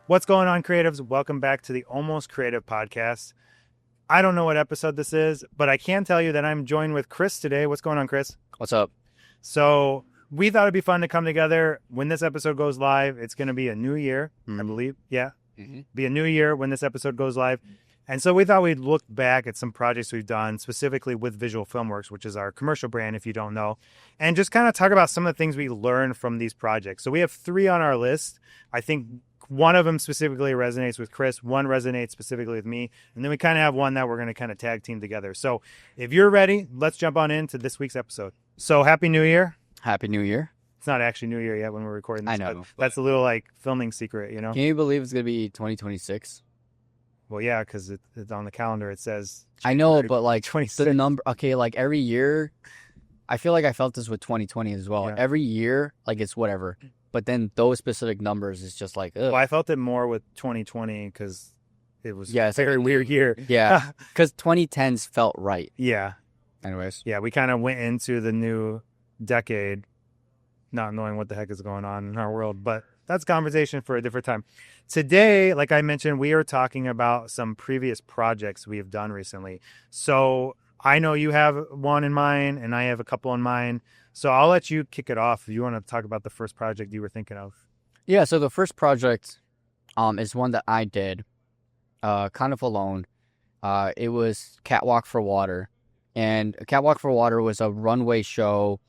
What's going on, creatives? Welcome back to the Almost Creative Podcast. I don't know what episode this is, but I can tell you that I'm joined with Chris today. What's going on, Chris? What's up? So we thought it'd be fun to come together when this episode goes live. It's going to be a new year, I believe. Yeah, be a new year when this episode goes live. And so we thought we'd look back at some projects we've done, specifically with Visual Filmworks, which is our commercial brand, if you don't know, and just kind of talk about some of the things we learned from these projects. So we have 3 on our list. I think one of them specifically resonates with Chris, one resonates specifically with me, and then we kind of have one that we're going to kind of tag team together. So if you're ready, let's jump on into this week's episode. So Happy New Year. Happy New Year. It's not actually New Year yet when we're recording this. I know. That's a little like filming secret, you know? Can you believe it's going to be 2026? Well, yeah, because it's on the calendar. It says I know, but like 26. the number, okay, like every year, I feel like I felt this with 2020 as well. Yeah. Every year, like it's whatever. But then those specific numbers is just like, ugh. Well, I felt it more with 2020 because it was Yes. a very weird year. Yeah, because 2010s felt right. Yeah. Anyways. Yeah, we kind of went into the new decade not knowing what the heck is going on in our world, but that's a conversation for a different time. Today, like I mentioned, we are talking about some previous projects we have done recently. So I know you have one in mind and I have a couple in mind. So I'll let you kick it off if you want to talk about the first project you were thinking of. Yeah, so the first project is one that I did kind of alone. It was Catwalk for Water. And Catwalk for Water was a runway show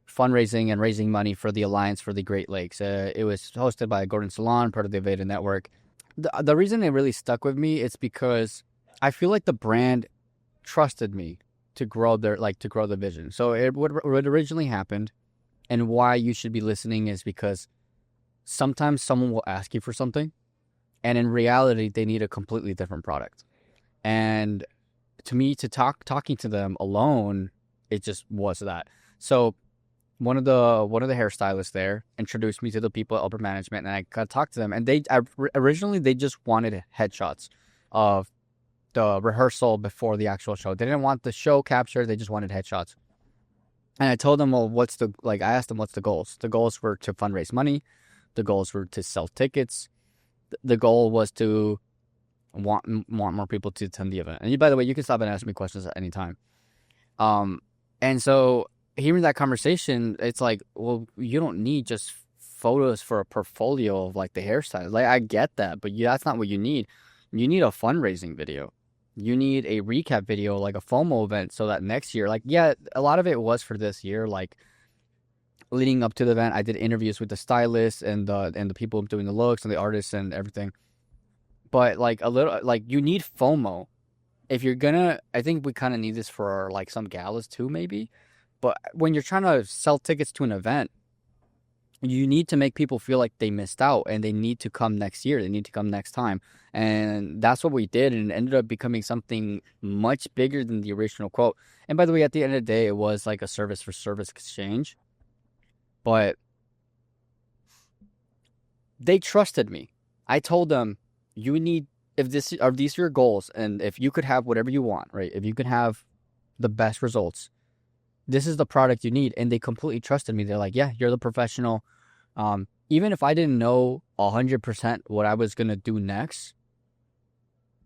fundraising and raising money for the Alliance for the Great Lakes. It was hosted by Gordon Salon, part of the Aveda Network. The reason it really stuck with me is because I feel like the brand trusted me to grow the vision. So what originally happened and why you should be listening is because sometimes someone will ask you for something and in reality they need a completely different product. And to me, talking to them alone, it just was that. So one of the hairstylists there introduced me to the people at upper management, and I got to talk to them. And originally they just wanted headshots of the rehearsal before the actual show. They didn't want the show captured; they just wanted headshots. And I told them, well, I asked them, what's the goals? The goals were to fundraise money. The goals were to sell tickets. The goal was to want more people to attend the event. And by the way, you can stop and ask me questions at any time. And so hearing that conversation, it's like, well, you don't need just photos for a portfolio of like the hairstyle. Like I get that, but that's not what you need. You need a fundraising video. You need a recap video, like a FOMO event, so that next year, like, yeah, a lot of it was for this year. Like leading up to the event, I did interviews with the stylists and the people doing the looks and the artists and everything. But like a little, like you need FOMO. If you're gonna, I think we kind of need this for like some galas too, maybe. But when you're trying to sell tickets to an event, you need to make people feel like they missed out and they need to come next year. They need to come next time. And that's what we did. And it ended up becoming something much bigger than the original quote. And by the way, at the end of the day, it was like a service for service exchange. But they trusted me. I told them, if these are your goals and if you could have whatever you want, right? If you could have the best results, this is the product you need. And they completely trusted me. They're like, yeah, you're the professional. Even if I didn't know 100% what I was going to do next,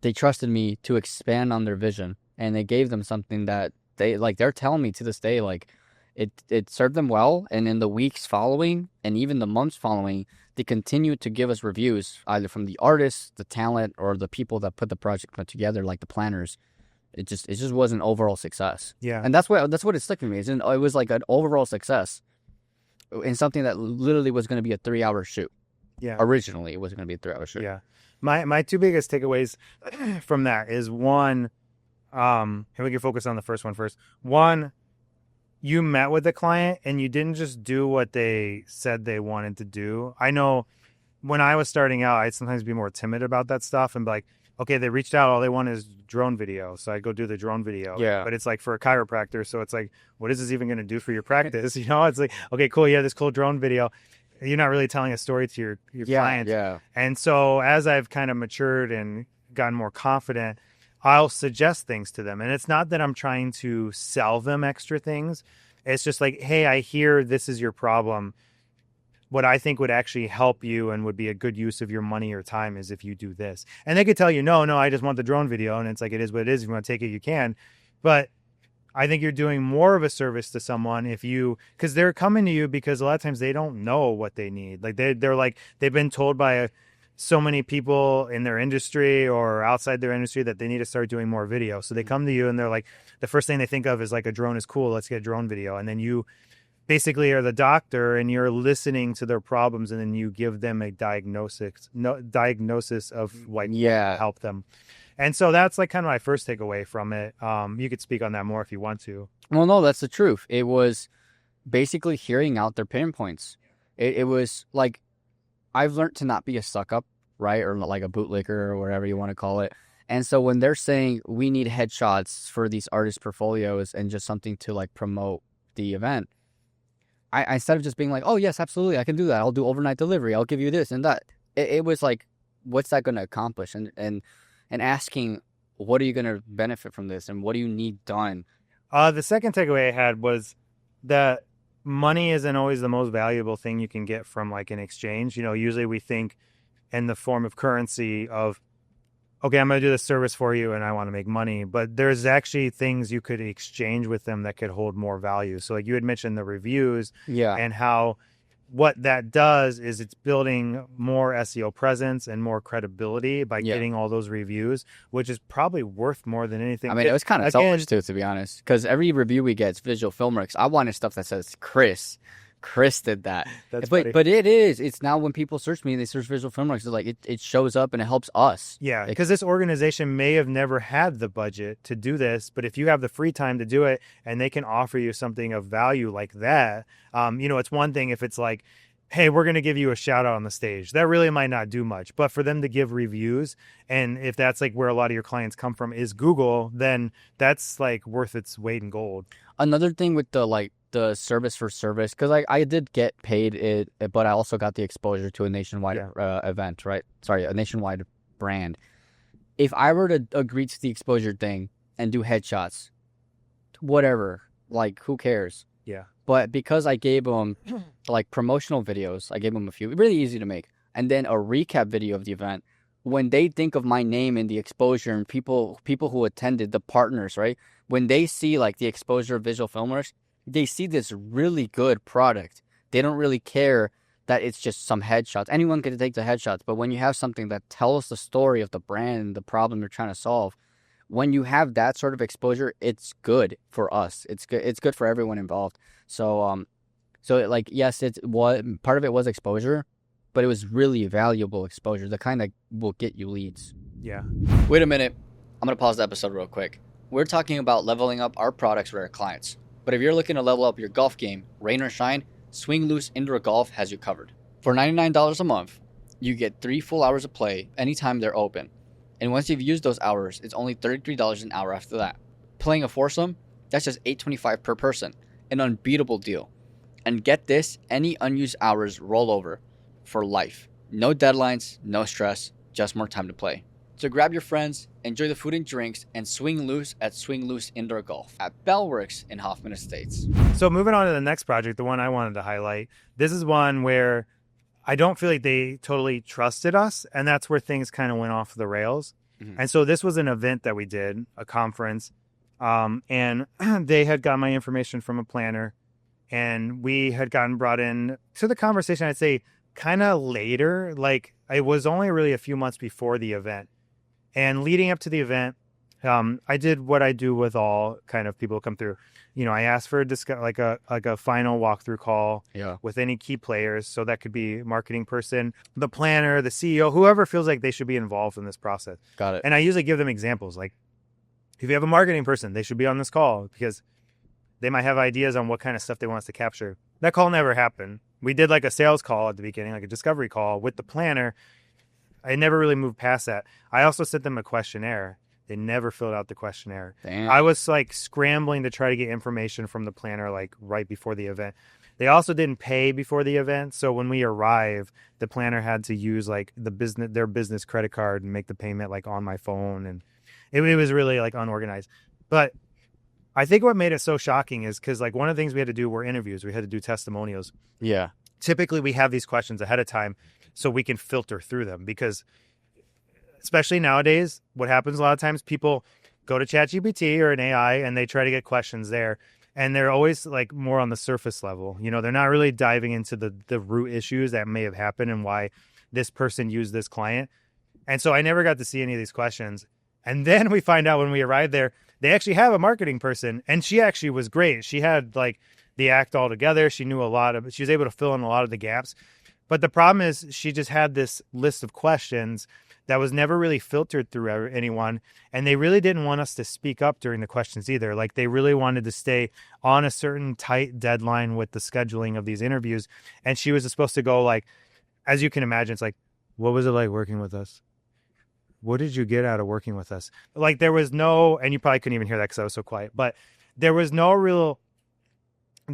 they trusted me to expand on their vision. And they gave them something that they're telling me to this day, like it served them well. And in the weeks following and even the months following, they continued to give us reviews either from the artists, the talent, or the people that put the project together, like the planners. It just was an overall success. Yeah. And that's what it stuck with me. It was like an overall success in something that literally was going to be a 3-hour shoot. Yeah. Originally, it was going to be a 3-hour shoot. Yeah. My 2 biggest takeaways from that is one, and we can focus on the first one first. One, you met with the client and you didn't just do what they said they wanted to do. I know when I was starting out, I'd sometimes be more timid about that stuff and be like, okay, they reached out, all they want is drone video. So I go do the drone video. Yeah. But it's like for a chiropractor. So it's like, what is this even going to do for your practice? You know, it's like, okay, cool. Yeah, this cool drone video. You're not really telling a story to your client. Yeah. And so as I've kind of matured and gotten more confident, I'll suggest things to them. And it's not that I'm trying to sell them extra things. It's just like, hey, I hear this is your problem. what I think would actually help you and would be a good use of your money or time is if you do this. And they could tell you, no, I just want the drone video. And it's like, it is what it is. If you want to take it, you can. But I think you're doing more of a service to someone if you, because they're coming to you because a lot of times they don't know what they need. Like they're like, they've been told by so many people in their industry or outside their industry that they need to start doing more video. So they come to you and they're like, the first thing they think of is like, a drone is cool. Let's get a drone video. And then you basically are the doctor and you're listening to their problems, and then you give them a diagnosis of like help them. And so that's like kind of my first takeaway from it. You could speak on that more if you want to. Well, no, that's the truth. It was basically hearing out their pain points. It was like, I've learned to not be a suck up, right? Or like a bootlicker or whatever you want to call it. And so when they're saying we need headshots for these artist portfolios and just something to like promote the event, I instead of just being like, oh, yes, absolutely, I can do that. I'll do overnight delivery. I'll give you this and that. It was like, what's that going to accomplish? And asking, what are you going to benefit from this? And what do you need done? The second takeaway I had was that money isn't always the most valuable thing you can get from like an exchange. You know, usually we think in the form of currency of, okay, I'm going to do this service for you and I want to make money. But there's actually things you could exchange with them that could hold more value. So like you had mentioned the reviews and how what that does is it's building more SEO presence and more credibility by getting all those reviews, which is probably worth more than anything. I mean, it was kind of selfish too, to be honest, because every review we get is Visual Filmworks. I wanted stuff that says Chris did that. But it's now when people search me, they search Visual Filmworks, it's like it shows up and it helps us. Yeah, because this organization may have never had the budget to do this, but if you have the free time to do it and they can offer you something of value like that, you know, it's one thing if it's like, hey, we're going to give you a shout out on the stage. That really might not do much, but for them to give reviews, and if that's like where a lot of your clients come from is Google, then that's like worth its weight in gold. Another thing with the service for service, because I did get paid it, but I also got the exposure to a nationwide event, right? Sorry, a nationwide brand. If I were to agree to the exposure thing and do headshots, whatever, like who cares? Yeah. But because I gave them like promotional videos, I gave them a few, really easy to make, and then a recap video of the event. When they think of my name in the exposure and people who attended, the partners, right? When they see like the exposure of Visual Filmworks, they see this really good product. They don't really care that it's just some headshots. Anyone can take the headshots, but when you have something that tells the story of the brand and the problem you're trying to solve, when you have that sort of exposure, it's good for us. It's good for everyone involved. So like, yes, part of it was exposure, but it was really valuable exposure, the kind that will get you leads. Yeah. Wait a minute. I'm going to pause the episode real quick. We're talking about leveling up our products with our clients. But if you're looking to level up your golf game, rain or shine, Swing Loose Indoor Golf has you covered. For $99 a month, you get 3 full hours of play anytime they're open. And once you've used those hours, it's only $33 an hour after that. Playing a foursome, that's just $8.25 per person. An unbeatable deal. And get this, any unused hours roll over for life. No deadlines, no stress, just more time to play. So grab your friends, enjoy the food and drinks, and swing loose at Swing Loose Indoor Golf at Bellworks in Hoffman Estates. So moving on to the next project, the one I wanted to highlight, this is one where I don't feel like they totally trusted us, and that's where things kind of went off the rails. Mm-hmm. And so this was an event that we did, a conference, and they had got my information from a planner, and we had gotten brought in to the conversation, I'd say, kind of later. Like, it was only really a few months before the event. And leading up to the event, I did what I do with all kind of people who come through. You know, I asked for a final walkthrough call with any key players. So that could be marketing person, the planner, the CEO, whoever feels like they should be involved in this process. Got it. And I usually give them examples. Like, if you have a marketing person, they should be on this call because they might have ideas on what kind of stuff they want us to capture. That call never happened. We did like a sales call at the beginning, like a discovery call with the planner. I never really moved past that. I also sent them a questionnaire. They never filled out the questionnaire. Damn. I was like scrambling to try to get information from the planner like right before the event. They also didn't pay before the event. So when we arrived, the planner had to use like their business credit card and make the payment like on my phone. And it was really like unorganized. But I think what made it so shocking is because like one of the things we had to do were interviews. We had to do testimonials. Yeah. typically we have these questions ahead of time so we can filter through them, because especially nowadays, what happens a lot of times, people go to ChatGPT or an AI and they try to get questions there. And they're always like more on the surface level. You know, they're not really diving into the root issues that may have happened and why this person used this client. And so I never got to see any of these questions. And then we find out when we arrived there, they actually have a marketing person, and she actually was great. She had like the act all together. She knew a lot of it. She was able to fill in a lot of the gaps. But the problem is she just had this list of questions that was never really filtered through anyone. And they really didn't want us to speak up during the questions either. Like they really wanted to stay on a certain tight deadline with the scheduling of these interviews. And she was supposed to go like, as you can imagine, it's like, what was it like working with us? What did you get out of working with us? Like there was no, and you probably couldn't even hear that because I was so quiet, but there was no real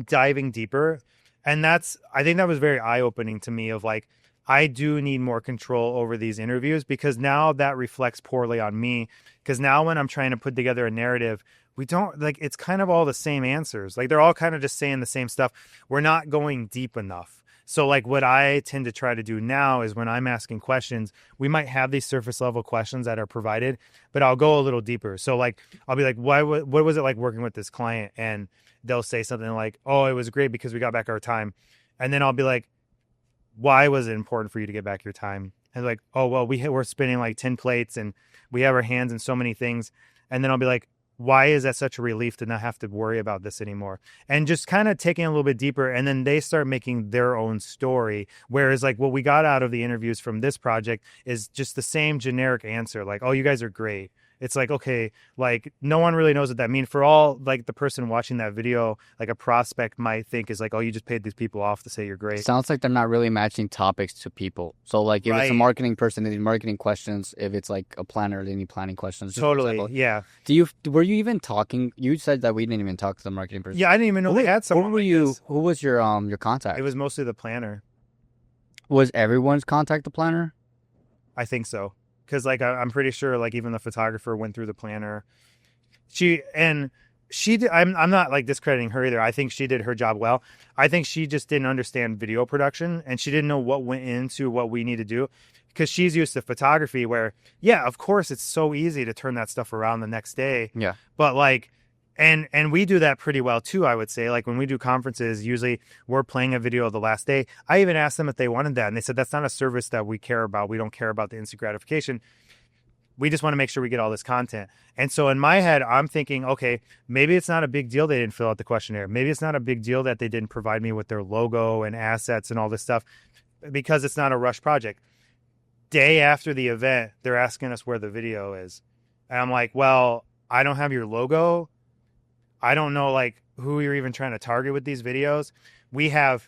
diving deeper. And I think that was very eye-opening to me of like, I do need more control over these interviews, because now that reflects poorly on me. Because now when I'm trying to put together a narrative, we don't like, it's kind of all the same answers. Like they're all kind of just saying the same stuff. We're not going deep enough. So like what I tend to try to do now is when I'm asking questions, we might have these surface level questions that are provided, but I'll go a little deeper. So like, I'll be like, what was it like working with this client? And they'll say something like, oh, it was great because we got back our time. And then I'll be like, why was it important for you to get back your time? And like, oh, well, we're spinning like 10 plates and we have our hands in so many things. And then I'll be like, why is that such a relief to not have to worry about this anymore? And just kind of taking a little bit deeper. And then they start making their own story. Whereas like what we got out of the interviews from this project is just the same generic answer. Like, oh, you guys are great. It's like, okay, like no one really knows what that means. For all like the person watching that video, like a prospect might think is like, oh, you just paid these people off to say you're great. Sounds like they're not really matching topics to people. So like if it's a marketing person, they need marketing questions. If it's like a planner, they need planning questions. Totally, yeah. Were you even talking? You said that we didn't even talk to the marketing person. Yeah, I didn't even know they had someone. Who was your contact? It was mostly the planner. Was everyone's contact the planner? I think so. Because like I'm pretty sure like even the photographer went through the planner. I'm not like discrediting her either. I think she did her job well. I think she just didn't understand video production, and she didn't know what went into what we need to do, because she's used to photography where, yeah, of course it's so easy to turn that stuff around the next day. Yeah. But like, and we do that pretty well too, I would say. Like when we do conferences, usually we're playing a video of the last day. I even asked them if they wanted that, and they said that's not a service that we care about. We don't care about the instant gratification. We just want to make sure we get all this content. And so in my head, I'm thinking, okay, maybe it's not a big deal they didn't fill out the questionnaire. Maybe it's not a big deal that they didn't provide me with their logo and assets and all this stuff, because it's not a rush project. Day after the event, they're asking us where the video is. And I'm like, well, I don't have your logo. I don't know like who you're even trying to target with these videos. We have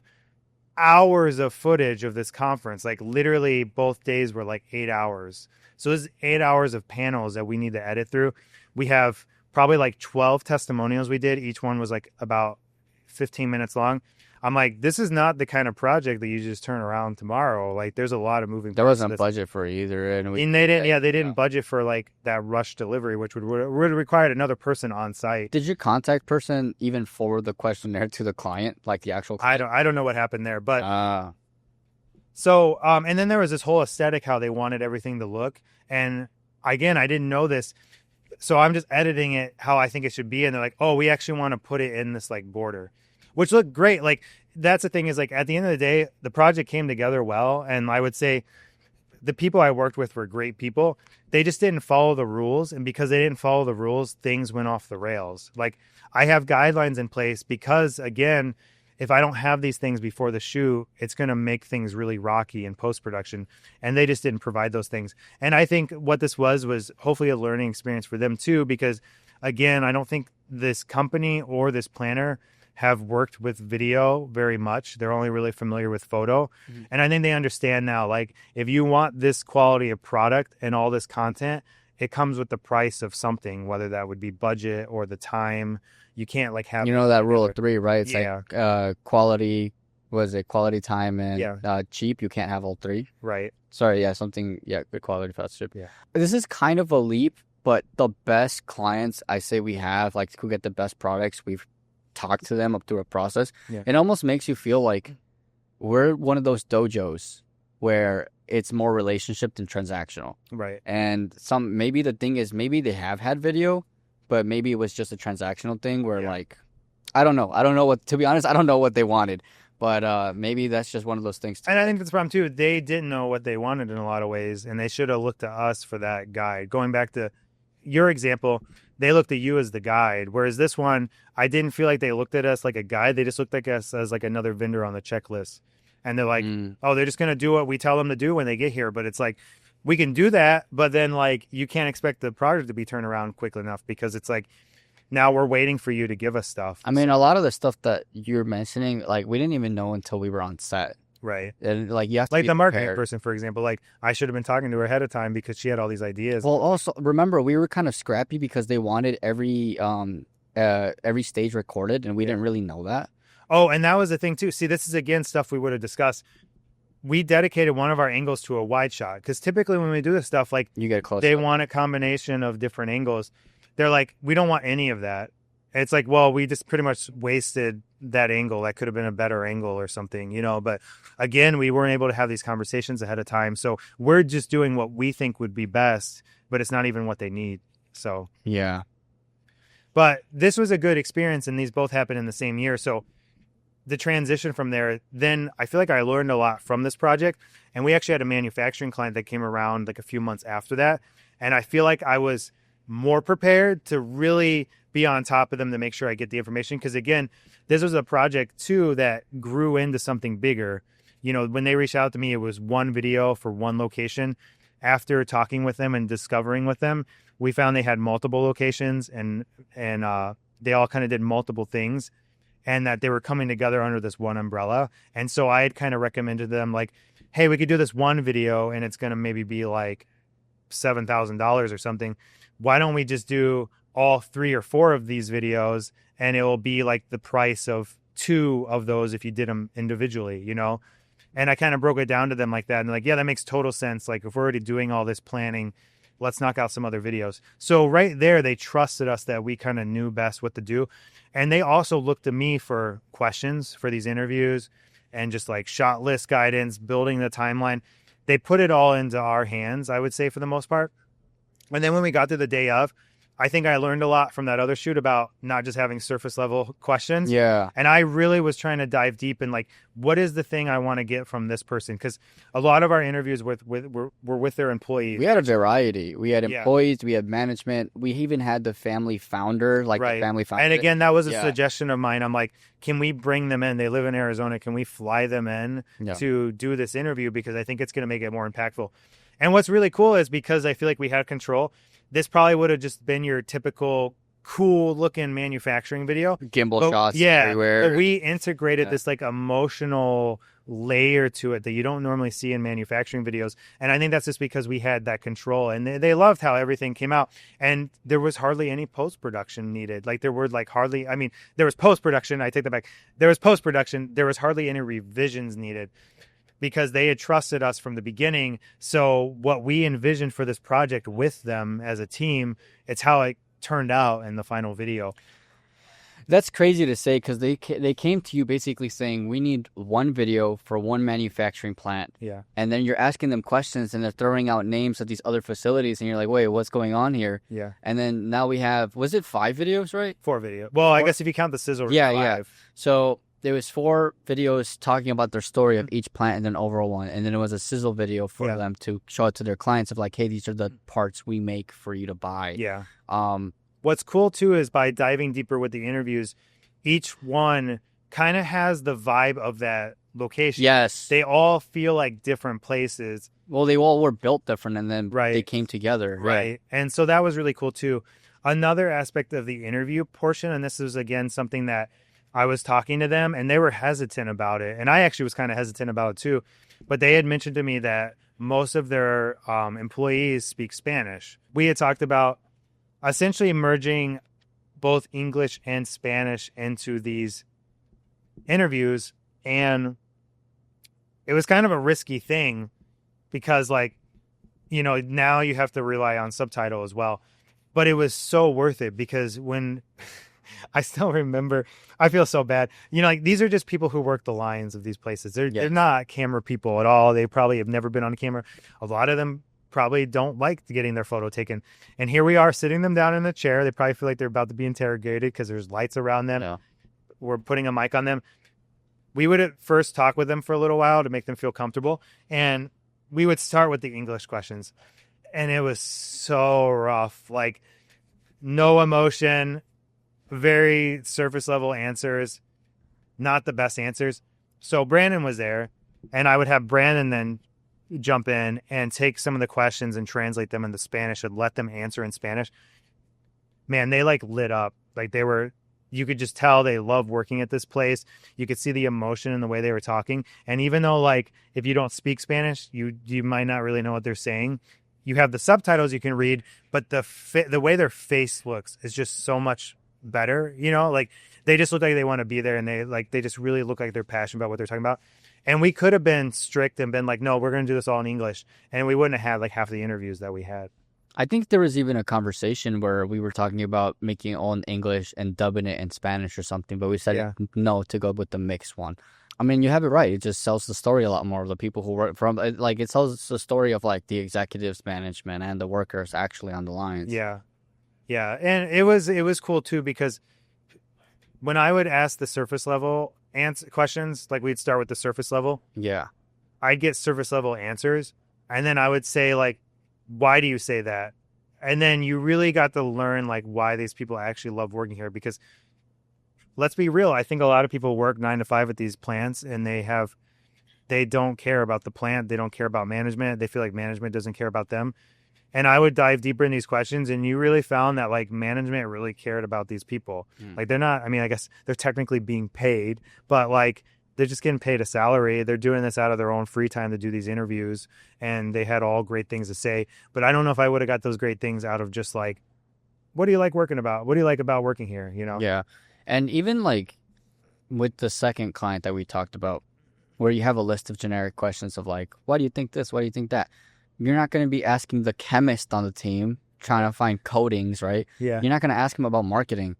hours of footage of this conference. Like literally both days were like 8 hours. So this is 8 hours of panels that we need to edit through. We have probably like 12 testimonials we did. Each one was like about 15 minutes long. I'm like, this is not the kind of project that you just turn around tomorrow. Like there's a lot of moving parts. There wasn't budget for it either. And they didn't budget for like that rush delivery, which would require another person on site. Did your contact person even forward the questionnaire to the client, like the actual client? I don't know what happened there, but so and then there was this whole aesthetic, how they wanted everything to look. And again, I didn't know this. So I'm just editing it how I think it should be. And they're like, oh, we actually want to put it in this like border, which looked great. Like that's the thing is like at the end of the day, the project came together well. And I would say the people I worked with were great people. They just didn't follow the rules. And because they didn't follow the rules, things went off the rails. Like I have guidelines in place because again, if I don't have these things before the shoot, it's going to make things really rocky in post-production. And they just didn't provide those things. And I think what this was hopefully a learning experience for them too, because again, I don't think this company or this planner have worked with video very much. They're only really familiar with photo. Mm-hmm. And I think they understand now, like if you want this quality of product and all this content, it comes with the price of something, whether that would be budget or the time. You can't like have, that rule of three, right? It's like quality, quality time and cheap. You can't have all three. Right. Sorry. Yeah. Good quality, fast, cheap. Yeah. This is kind of a leap, but the best clients I say we have, like who get the best products, we've talked to them up through a process. Yeah. It almost makes you feel like we're one of those dojos where it's more relationship than transactional. Right. And maybe the thing is, maybe they have had video, but maybe it was just a transactional thing where like, I don't know. To be honest, I don't know what they wanted, but maybe that's just one of those things. And I think that's the problem too. They didn't know what they wanted in a lot of ways, and they should have looked to us for that guide. Going back to your example, they looked at you as the guide, whereas this one, I didn't feel like they looked at us like a guide. They just looked at us as like another vendor on the checklist. And they're like, oh, they're just going to do what we tell them to do when they get here. But it's like, we can do that, but then like you can't expect the project to be turned around quickly enough, because it's like, now we're waiting for you to give us stuff. I mean, a lot of the stuff that you're mentioning, like we didn't even know until we were on set. Right. And like you have to like be the marketing prepared. person, for example, like I should have been talking to her ahead of time because she had all these ideas. Well, also remember we were kind of scrappy because they wanted every stage recorded, and we didn't really know that. Oh, and that was the thing too. See, this is again stuff we would have discussed. We dedicated one of our angles to a wide shot, because typically when we do this stuff, like You get close. they want a combination of different angles. They're like, we don't want any of that. It's like, well, we just pretty much wasted that angle. That could have been a better angle or something, you know. But again, we weren't able to have these conversations ahead of time. So we're just doing what we think would be best, but it's not even what they need. So, Yeah. but this was a good experience, and these both happened in the same year. So the transition from there, then I feel like I learned a lot from this project. And we actually had a manufacturing client that came around like a few months after that. And I feel like I was more prepared to really be on top of them to make sure I get the information. Because again, this was a project too that grew into something bigger. You know, when they reached out to me, it was one video for one location. After talking with them and discovering with them, we found they had multiple locations, and they all kind of did multiple things, and that they were coming together under this one umbrella. And so I had kind of recommended them like, hey, we could do this one video and it's going to maybe be like $7,000 or something. Why don't we just do all 3 or 4 of these videos, and it will be like the price of 2 of those if you did them individually, you know? And I kind of broke it down to them like that. And like, yeah, that makes total sense. Like if we're already doing all this planning, let's knock out some other videos. So right there, they trusted us that we kind of knew best what to do. And they also looked to me for questions for these interviews and just like shot list guidance, building the timeline. They put it all into our hands, I would say, for the most part. And then when we got to the day of, I think I learned a lot from that other shoot about not just having surface level questions. Yeah. And I really was trying to dive deep in like, what is the thing I want to get from this person? Because a lot of our interviews were with their employees. We had a variety. We had Yeah. employees, we had management, we even had the family founder, like Right. the family founder. And again, that was a Yeah. suggestion of mine. I'm like, can we bring them in? They live in Arizona. Can we fly them in Yeah. to do this interview? Because I think it's going to make it more impactful. And what's really cool is because I feel like we had control, this probably would have just been your typical cool looking manufacturing video. gimbal But, shots yeah, everywhere. but we integrated Yeah. this like emotional layer to it that you don't normally see in manufacturing videos. And I think that's just because we had that control, and they loved how everything came out. And there was hardly any post-production needed. Like there were like hardly, I mean, there was post-production. I take that back. There was post-production. There was hardly any revisions needed, because they had trusted us from the beginning. So what we envisioned for this project with them as a team, it's how it turned out in the final video. That's crazy to say because they came to you basically saying we need one video for one manufacturing plant. Yeah. And then you're asking them questions and they're throwing out names of these other facilities and you're like, wait, what's going on here? Yeah. And then now we have, was it 5 videos, right? 4 video. Well, I guess if you count the sizzle. Yeah, 5. yeah. So there was 4 videos talking about their story of each plant and then overall one. And then it was a sizzle video for Yeah. them to show it to their clients of like, hey, these are the parts we make for you to buy. Yeah. What's What's cool too is by diving deeper with the interviews, each one kind of has the vibe of that location. Yes. They all feel like different places. Well, they all were built different and then Right. they came together. Right. And so that was really cool too. Another aspect of the interview portion, and this is again something that I was talking to them and they were hesitant about it. And I actually was kind of hesitant about it too. But they had mentioned to me that most of their employees speak Spanish. We had talked about essentially merging both English and Spanish into these interviews. And it was kind of a risky thing because, like, you know, now you have to rely on subtitle as well. But it was so worth it because when I still remember. I feel so bad. You know, like these are just people who work the lines of these places. They're not camera people at all. They probably have never been on camera. A lot of them probably don't like getting their photo taken. And here we are sitting them down in a chair. They probably feel like they're about to be interrogated because there's lights around them. Yeah. We're putting a mic on them. We would at first talk with them for a little while to make them feel comfortable. And we would start with the English questions. And it was so rough. Like, no emotion, very surface level answers, not the best answers. So Brandon was there, and I would have Brandon then jump in and take some of the questions and translate them into Spanish and let them answer in Spanish. Man, they like lit up. Like you could just tell they love working at this place. You could see the emotion in the way they were talking. And even though like if you don't speak Spanish, you might not really know what they're saying. You have the subtitles you can read, but the way their face looks is just so much better. You know, like they just look like they want to be there, and they just really look like they're passionate about what they're talking about. And we could have been strict and been like, no, we're going to do this all in English, and we wouldn't have had like half the interviews that we had. I think there was even a conversation where we were talking about making it all in English and dubbing it in Spanish or something, but we said no to go with the mixed one. I mean, you have it right. It just sells the story a lot more of the people who work from, like, it tells the story of, like, the executives, management, and the workers actually on the lines. Yeah. Yeah. And it was cool, too, because when I would ask the surface level questions, like, we'd start with the surface level. Yeah. I'd get surface level answers. And then I would say, like, why do you say that? And then you really got to learn, like, why these people actually love working here, because let's be real. I think a lot of people work 9 to 5 at these plants, and they don't care about the plant. They don't care about management. They feel like management doesn't care about them. And I would dive deeper in these questions, and you really found that like management really cared about these people. Like they're not, I mean, I guess they're technically being paid, but like they're just getting paid a salary. They're doing this out of their own free time to do these interviews, and they had all great things to say. But I don't know if I would have got those great things out of just like, what do you like working about? What do you like about working here? You know? Yeah. And even like with the second client that we talked about, where you have a list of generic questions of like, why do you think this? Why do you think that? You're not going to be asking the chemist on the team trying to find coatings, right? Yeah. You're not going to ask him about marketing.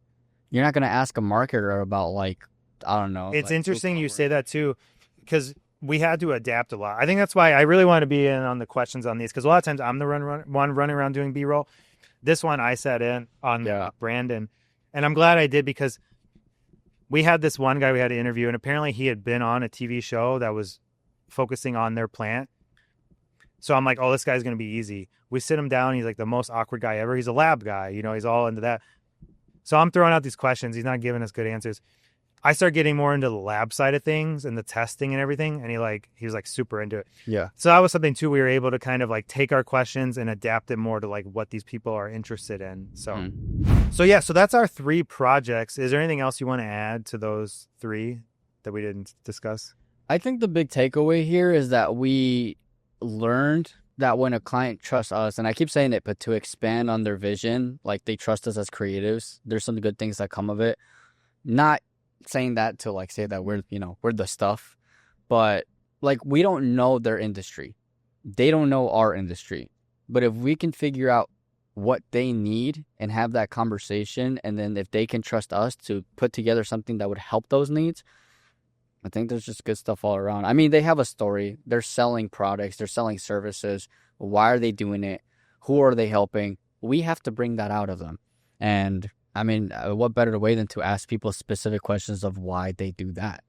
You're not going to ask a marketer about like, I don't know. It's like, interesting you say that too, because we had to adapt a lot. I think that's why I really want to be in on the questions on these, because a lot of times I'm the one running around doing B-roll. This one I sat in on Brandon, and I'm glad I did, because we had this one guy we had to interview, and apparently he had been on a TV show that was focusing on their plant. So I'm like, oh, this guy's going to be easy. We sit him down. He's like the most awkward guy ever. He's a lab guy. You know, he's all into that. So I'm throwing out these questions. He's not giving us good answers. I start getting more into the lab side of things and the testing and everything. And he was like super into it. Yeah. So that was something too. We were able to kind of like take our questions and adapt it more to like what these people are interested in. So, so that's our 3 projects. Is there anything else you want to add to those 3 that we didn't discuss? I think the big takeaway here is that we learned that when a client trusts us, and I keep saying it, but to expand on their vision, like they trust us as creatives, there's some good things that come of it. Not saying that to like say that we're the stuff, but like we don't know their industry. They don't know our industry. But if we can figure out what they need and have that conversation, and then if they can trust us to put together something that would help those needs, I think there's just good stuff all around. I mean, they have a story. They're selling products. They're selling services. Why are they doing it? Who are they helping? We have to bring that out of them. And I mean, what better way than to ask people specific questions of why they do that?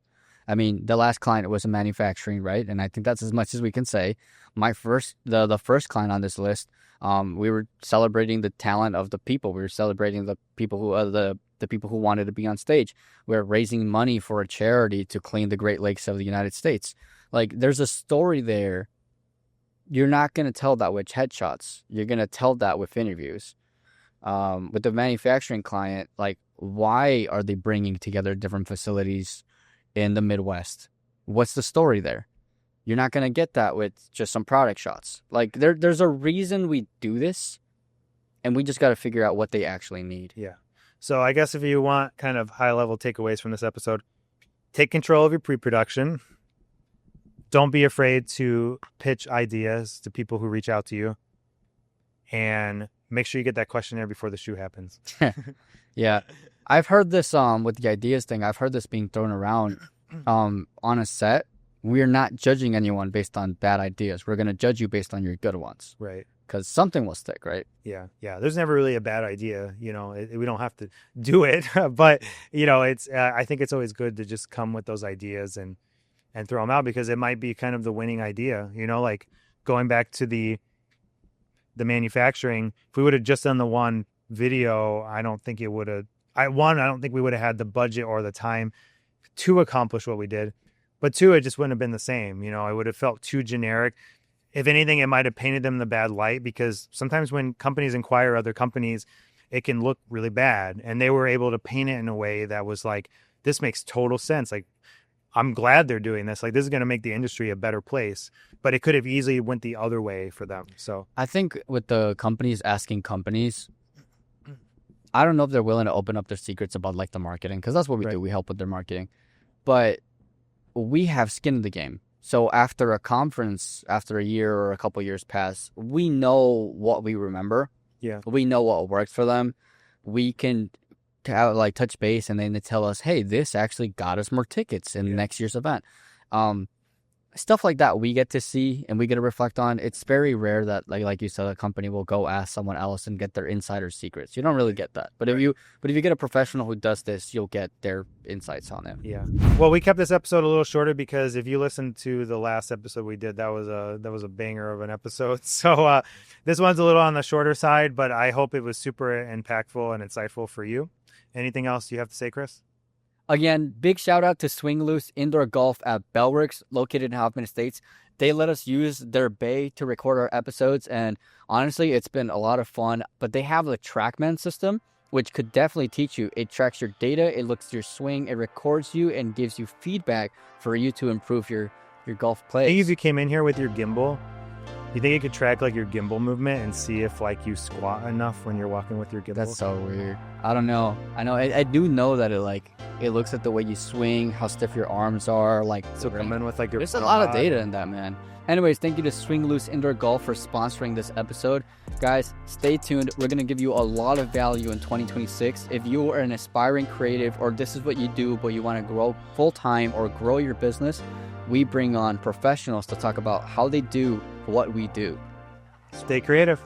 I mean, the last client was in manufacturing, right? And I think that's as much as we can say. The first client on this list, we were celebrating the talent of the people. We were celebrating the people who the people who wanted to be on stage. We're raising money for a charity to clean the Great Lakes of the United States. Like, there's a story there. You're not going to tell that with headshots. You're going to tell that with interviews. With the manufacturing client, like, why are they bringing together different facilities in the Midwest? What's the story there? You're not going to get that with just some product shots. Like, there's a reason we do this, and we just got to figure out what they actually need. Yeah. So I guess if you want kind of high-level takeaways from this episode, take control of your pre-production. Don't be afraid to pitch ideas to people who reach out to you. And make sure you get that questionnaire before the shoot happens. Yeah. I've heard this with the ideas thing. I've heard this being thrown around on a set. We're not judging anyone based on bad ideas. We're going to judge you based on your good ones. Right. Because something will stick, right? Yeah. There's never really a bad idea. We don't have to do it, but it's. I think it's always good to just come with those ideas and throw them out, because it might be kind of the winning idea. Like going back to the manufacturing. If we would have just done the one video, I don't think it would have. I don't think we would have had the budget or the time to accomplish what we did. But two, it just wouldn't have been the same. It would have felt too generic. If anything, it might have painted them in the bad light, because sometimes when companies acquire other companies, it can look really bad. And they were able to paint it in a way that was like, this makes total sense. Like, I'm glad they're doing this. Like, this is going to make the industry a better place. But it could have easily went the other way for them. So I think with the companies asking companies, I don't know if they're willing to open up their secrets about like the marketing, because that's what we do. We help with their marketing. But we have skin in the game. So after a conference, after a year or a couple years pass, we know what we remember. Yeah. We know what worked for them. We can touch base, and then they tell us, hey, this actually got us more tickets in next year's event. Stuff like that we get to see and we get to reflect on. It's very rare that like you said, a company will go ask someone else and get their insider secrets. You don't really get that. But if you get a professional who does this, you'll get their insights on it. Yeah. Well, we kept this episode a little shorter because if you listen to the last episode we did, that was a banger of an episode. So this one's a little on the shorter side, but I hope it was super impactful and insightful for you. Anything else you have to say, Chris? Again, big shout out to Swing Loose Indoor Golf at Bellworks, located in Hoffman Estates. They let us use their bay to record our episodes, and honestly, it's been a lot of fun. But they have the TrackMan system, which could definitely teach you. It tracks your data, it looks at your swing, it records you, and gives you feedback for you to improve your golf play. I think if you came in here with your gimbal, you think it could track like your gimbal movement and see if like you squat enough when you're walking with your gimbal? That's so weird. I don't know. I do know that it looks at the way you swing, how stiff your arms are, like so coming with like your. There's a lot of data in that, man. Anyways, thank you to Swing Loose Indoor Golf for sponsoring this episode. Guys, stay tuned. We're going to give you a lot of value in 2026. If you are an aspiring creative, or this is what you do, but you want to grow full-time or grow your business, we bring on professionals to talk about how they do what we do. Stay creative.